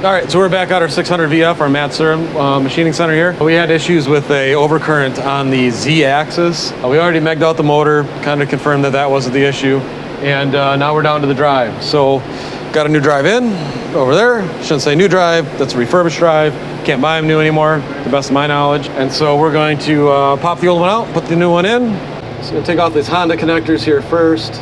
All right, so we're back at our 600VF, our Matsuura machining center here. We had issues with a overcurrent on the Z-axis. We already megged out the motor, kind of confirmed that that wasn't the issue. And now we're down to the drive. So got a new drive in over there. Shouldn't say new drive, that's a refurbished drive. Can't buy them new anymore, to the best of my knowledge. And so we're going to pop the old one out, put the new one in. So we'll take off these Honda connectors here first.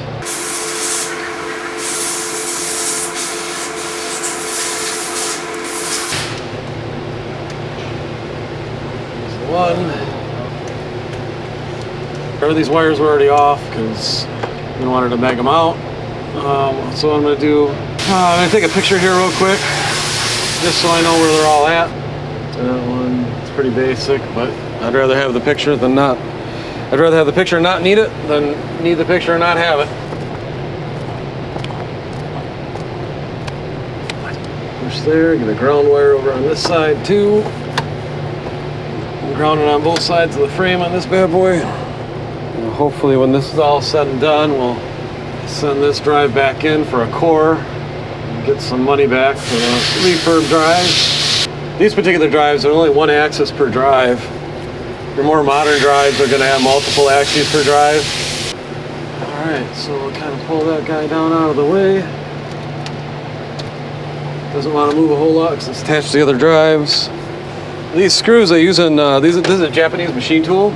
One. Remember, these wires were already off because we wanted to meg them out. So what I'm going to do, I'm going to take a picture here real quick, just so I know where they're all at. That one, it's pretty basic, but I'd rather have the picture than not. I'd rather have the picture and not need it than need the picture and not have it. Push there, get a ground wire over on this side too. Grounded on both sides of the frame on this bad boy. And hopefully when this is all said and done, we'll send this drive back in for a core and get some money back for the refurb drive. These particular drives are only one axis per drive. Your more modern drives are going to have multiple axes per drive. Alright, so we'll kind of pull that guy down out of the way. Doesn't want to move a whole lot because it's attached to the other drives. These screws I use in, this is a Japanese machine tool,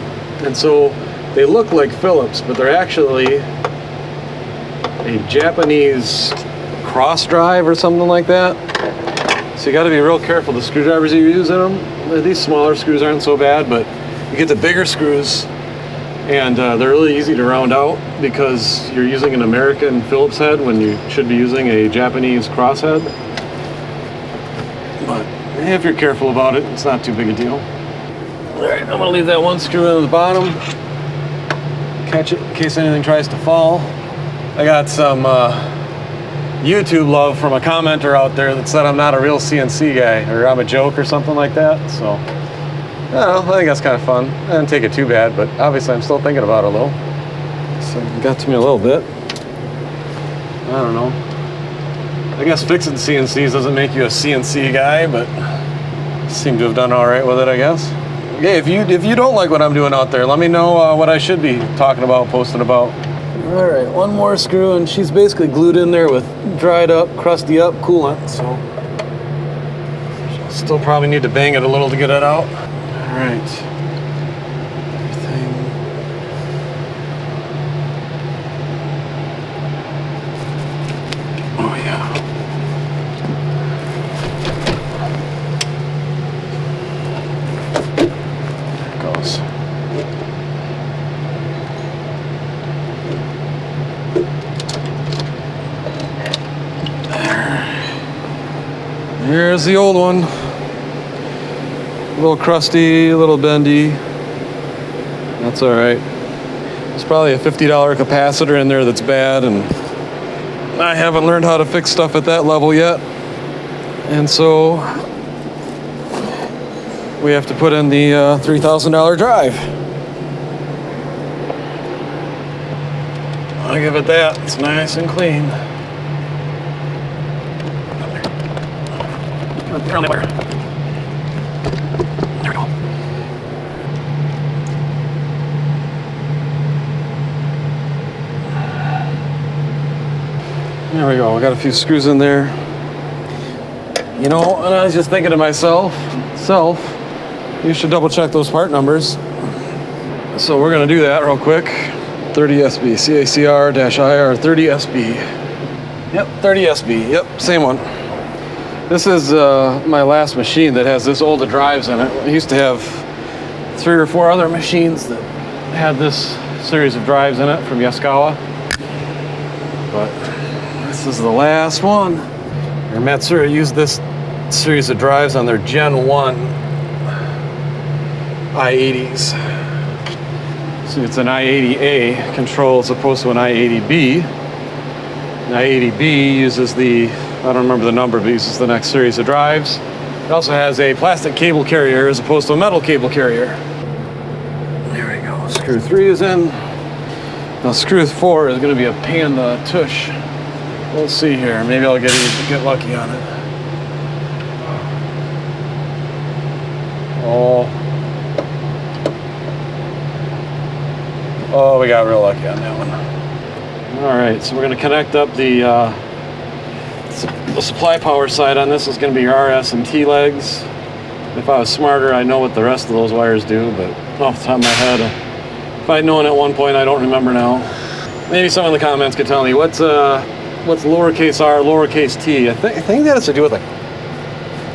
and so they look like Phillips, but they're actually a Japanese cross drive or something like that. So you got to be real careful the screwdrivers you use in them. These smaller screws aren't so bad, but you get the bigger screws, and they're really easy to round out because you're using an American Phillips head when you should be using a Japanese cross head. But if you're careful about it, it's not too big a deal. All right, I'm gonna leave that one screw in the bottom. Catch it in case anything tries to fall. I got some YouTube love from a commenter out there that said I'm not a real CNC guy, or I'm a joke or something like that. So, I don't know, I think that's kind of fun. I didn't take it too bad, but obviously I'm still thinking about it a little. So it got to me a little bit. I don't know. I guess fixing CNCs doesn't make you a CNC guy, but seem to have done all right with it, I guess. Okay, if you don't like what I'm doing out there, let me know what I should be talking about, posting about. All right, one more screw, and she's basically glued in there with dried up, crusty up coolant, so still probably need to bang it a little to get it out. All right. Here's the old one. A little crusty, a little bendy. That's all right. There's probably a $50 capacitor in there that's bad, and I haven't learned how to fix stuff at that level yet. And so we have to put in the $3,000 drive. I'll give it that. It's nice and clean. There we go. There we go. We got a few screws in there. You know, and I was just thinking to myself, you should double check those part numbers. So we're gonna do that real quick. 30SB, CACR-IR 30SB. Yep, 30SB. Yep, same one. This is my last machine that has this old drives in it. I used to have 3 or 4 other machines that had this series of drives in it from Yaskawa. But this is the last one. Your Matsuura used this series of drives on their Gen 1 I-80s. So it's an I-80A control as opposed to an I-80B. An I-80B uses the, I don't remember the number, but uses the next series of drives. It also has a plastic cable carrier as opposed to a metal cable carrier. There we go. Screw 3 is in. Now screw 4 is going to be a pain in the tush. We'll see here. Maybe I'll get lucky on it. we got real lucky on that one. All right, so we're going to connect up the supply power side on this is going to be your RS and T legs. If I was smarter, I know what the rest of those wires do, but off the top of my head, if I'd known at one point, I don't remember now. Maybe someone in the comments could tell me what's lowercase r, lowercase t. I think that has to do with like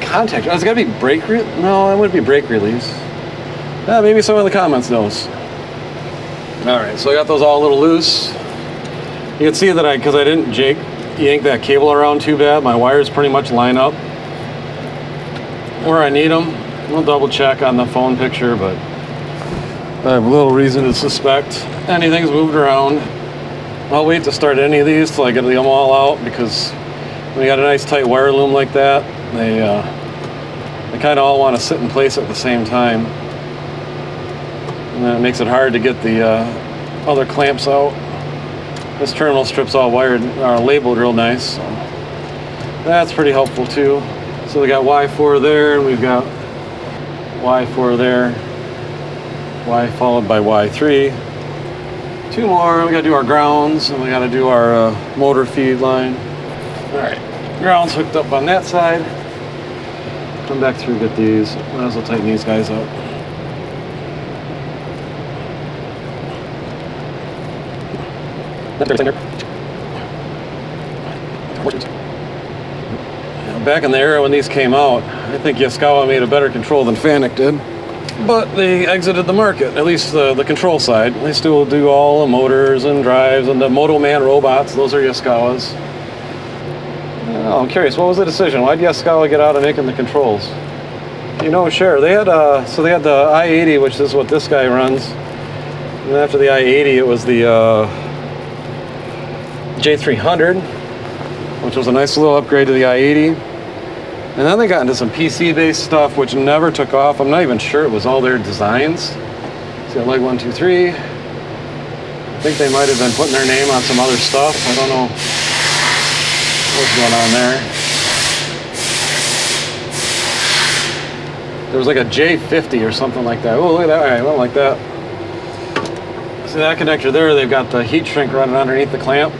contact. Oh, it's got to be brake no, it wouldn't be brake release. Maybe someone in the comments knows. All right, so I got those all a little loose. You can see that because I didn't yank that cable around too bad, my wires pretty much line up where I need them. We'll double check on the phone picture, but I have little reason to suspect anything's moved around. I'll wait to start any of these till I get them all out, because when you got a nice tight wire loom like that, they kind of all want to sit in place at the same time. And then it makes it hard to get the other clamps out. This terminal strip's all labeled real nice, so that's pretty helpful too. So we got Y4 there, and we've got Y4 there, Y followed by Y3. Two more, we gotta do our grounds, and we gotta do our motor feed line. All right, grounds hooked up on that side. Come back through, get these. Might as well tighten these guys up. Back in the era when these came out, I think Yaskawa made a better control than Fanuc did, but they exited the market, at least the control side. They still do all the motors and drives and the Motoman robots. Those are Yaskawa's. Oh, I'm curious, what was the decision? Why did Yaskawa get out of making the controls? You know, sure. They had so they had the I-80, which is what this guy runs, and after the I-80, it was the J300, which was a nice little upgrade to the I-80. And then they got into some PC-based stuff, which never took off. I'm not even sure it was all their designs. See that leg 1, 2, 3. I think they might have been putting their name on some other stuff. I don't know what's going on there. There was like a J50 or something like that. Oh, look at that. All right, well, like that. See that connector there? They've got the heat shrink running underneath the clamp.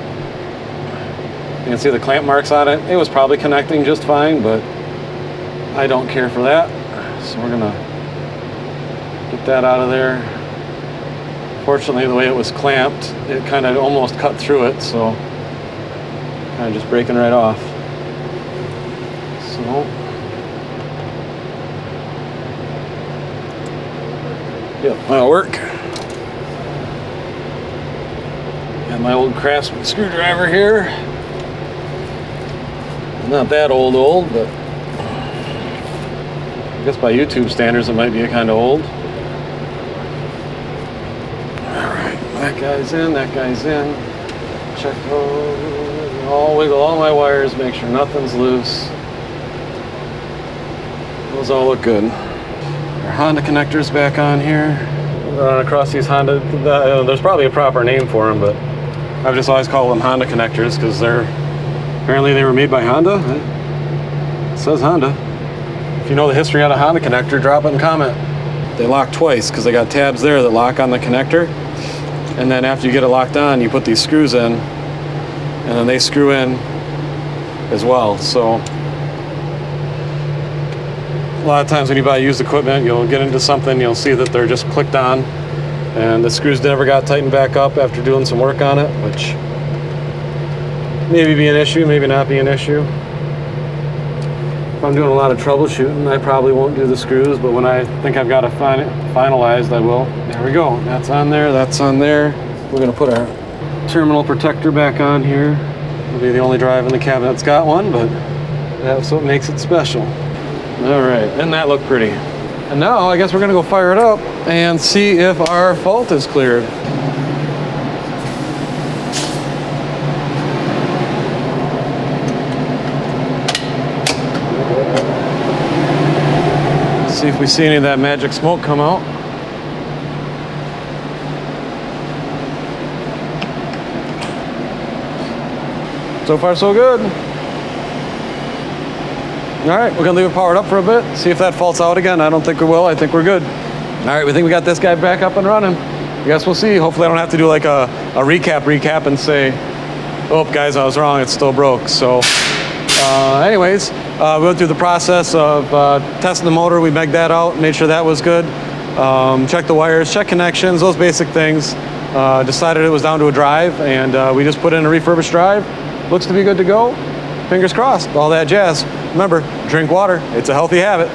You can see the clamp marks on it. It was probably connecting just fine, but I don't care for that. So we're gonna get that out of there. Fortunately, the way it was clamped, it kind of almost cut through it, so kind of just breaking right off. So, yep, that'll work. Got my old Craftsman screwdriver here. Not that old, but I guess by YouTube standards it might be kind of old. Alright, that guy's in, that guy's in. Check those. I'll wiggle all my wires, make sure nothing's loose. Those all look good. Our Honda connectors back on here. Run across these Honda, there's probably a proper name for them, but I've just always called them Honda connectors because apparently they were made by Honda. It says Honda. If you know the history on a Honda connector, drop it in comment. They lock twice because they got tabs there that lock on the connector. And then after you get it locked on, you put these screws in, and then they screw in as well. So a lot of times when you buy used equipment, you'll get into something, you'll see that they're just clicked on, and the screws never got tightened back up after doing some work on it, which maybe be an issue, maybe not be an issue. If I'm doing a lot of troubleshooting, I probably won't do the screws, but when I think I've got it finalized, I will. There we go. That's on there, that's on there. We're gonna put our terminal protector back on here. It'll be the only drive in the cabinet that's got one, but that's what makes it special. All right, and that looked pretty. And now I guess we're gonna go fire it up and see if our fault is cleared. See if we see any of that magic smoke come out. So far, so good. All right, we're gonna leave it powered up for a bit, see if that faults out again. I don't think we will, I think we're good. All right, we think we got this guy back up and running. I guess we'll see. Hopefully I don't have to do like a recap and say, oh guys, I was wrong, it's still broke. So anyways, we went through the process of testing the motor. We megged that out, made sure that was good. Checked the wires, checked connections, those basic things. Decided it was down to a drive, and we just put in a refurbished drive. Looks to be good to go. Fingers crossed, all that jazz. Remember, drink water, it's a healthy habit.